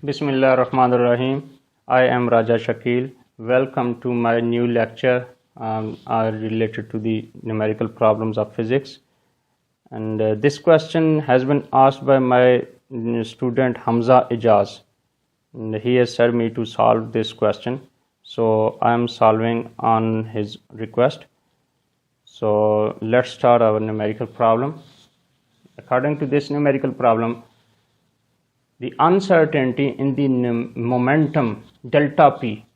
Bismillah ar-Rahman ar-Rahim. I am Raja Shakil. Welcome to my new lecture related to the numerical problems of physics. And this question has been asked by my student Hamza Ijaz. And he has said me to solve this question. So I am solving on his request. So let's start our numerical problem. According to this numerical problem, the uncertainty in the momentum delta p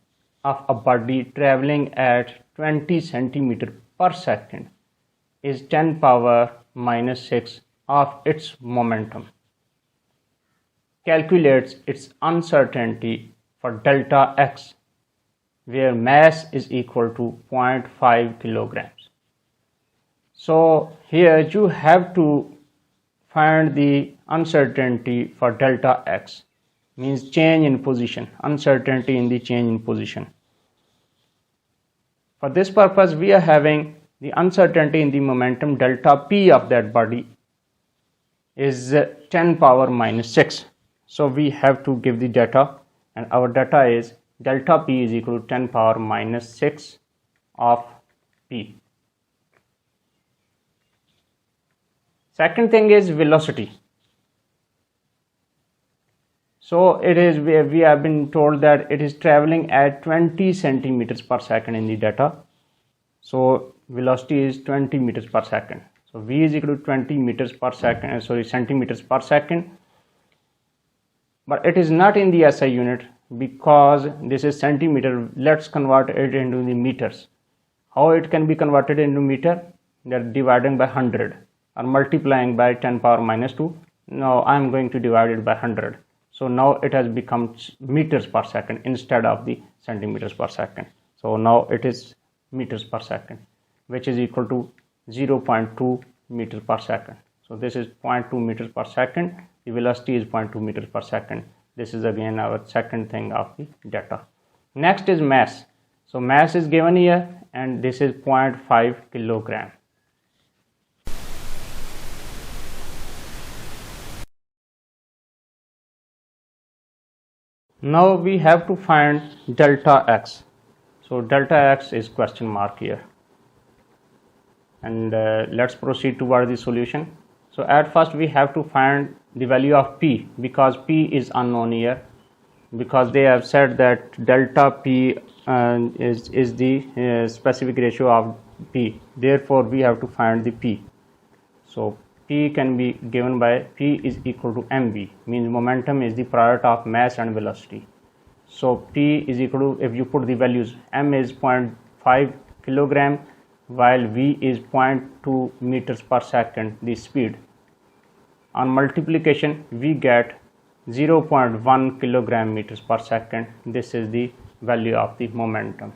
of a body traveling at 20 centimeter per second is 10 power minus 6 of its momentum. Calculates its uncertainty for delta x, where mass is equal to 0.5 kilograms. So here you have to find the uncertainty for delta x, means change in position, uncertainty in the change in position. For this purpose, we are having the uncertainty in the momentum delta p of that body is 10 power minus 6. So we have to give the data, and our data is delta p is equal to 10 power minus 6 of p. Second thing is velocity. So it is, we have been told that it is traveling at 20 centimeters per second in the data. So velocity is 20 meters per second. So v is equal to 20 meters per second, centimeters per second. But it is not in the SI unit because this is centimeter. Let's convert it into the meters. How it can be converted into meter? That dividing by 100. Or multiplying by 10 power minus 2. Now I am going to divide it by 100. So now it has become meters per second instead of the centimeters per second. So now it is meters per second, which is equal to 0.2 meters per second. So this is 0.2 meters per second. The velocity is 0.2 meters per second. This is again our second thing of the data. Next is mass. So mass is given here, and this is 0.5 kilogram. Now we have to find delta x. So delta x is question mark here, and let's proceed toward the solution. So at first we have to find the value of p, because p is unknown here, because they have said that delta p is the specific ratio of p. Therefore we have to find the p. So p can be given by p is equal to mv, means momentum is the product of mass and velocity. So p is equal to, if you put the values, m is 0.5 kilogram while v is 0.2 meters per second, the speed. On multiplication we get 0.1 kilogram meters per second. This is the value of the momentum.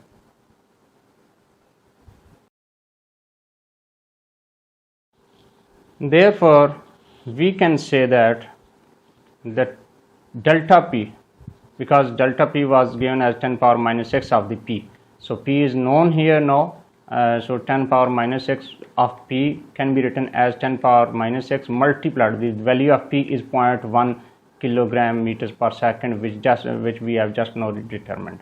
Therefore we can say that delta p, because delta p was given as 10 power minus 6 of the p, so p is known here now. So 10 power minus 6 of p can be written as 10 power minus 6 multiplied, the value of p is 0.1 kilogram meters per second, which we have just now determined.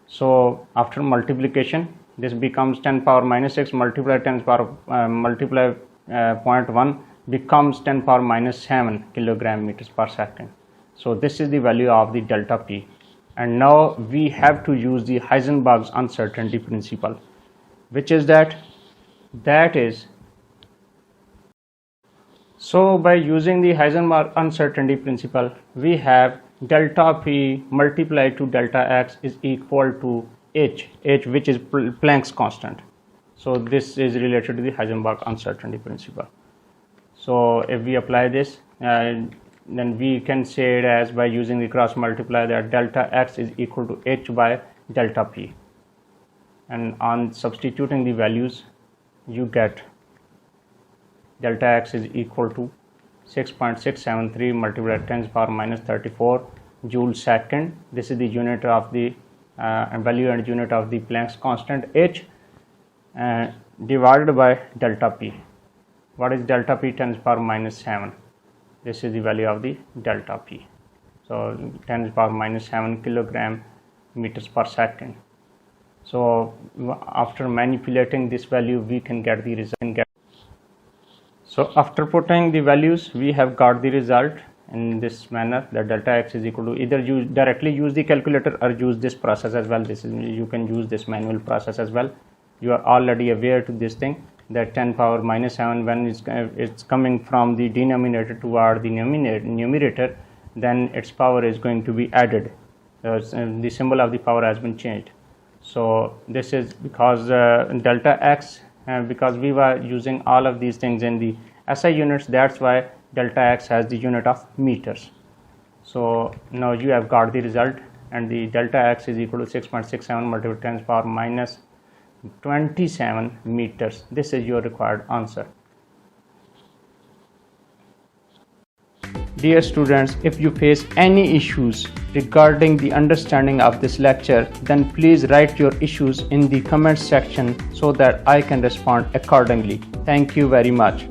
So after multiplication, this becomes 10 power minus 6 multiplied 10 power multiply 0.1 becomes 10 power minus 7 kilogram meters per second. So this is the value of the delta p, and now we have to use the Heisenberg's uncertainty principle, which is that is, so by using the Heisenberg uncertainty principle, we have delta p multiplied to delta x is equal to h, which is Planck's constant. So this is related to the Heisenberg uncertainty principle. So if we apply this, then we can say it as, by using the cross multiply, that delta x is equal to h by delta p, and on substituting the values you get delta x is equal to 6.673 multiplied 10 power minus 34 joule second. This is the unit of the value and unit of the Planck's constant h, divided by delta p. What is delta p? 10 power minus 7. This is the value of the delta p. so 10 to the power minus 7 kilogram meters per second. So after manipulating this value, we can get the result. So after putting the values, we have got the result in this manner, that delta x is equal to, either you directly use the calculator or use this process as well. This is, you can use this manual process as well. You are already aware to this thing, that 10 power minus 7, when it's coming from the denominator toward the numerator, then its power is going to be added. The symbol of the power has been changed. So this is because delta x, because we were using all of these things in the SI units, that's why delta x has the unit of meters. So now you have got the result, and the delta x is equal to 6.67 multiplied 10 to the power minus 27 meters. This is your required answer. Dear students, if you face any issues regarding the understanding of this lecture, then please write your issues in the comment section so that I can respond accordingly. Thank you very much.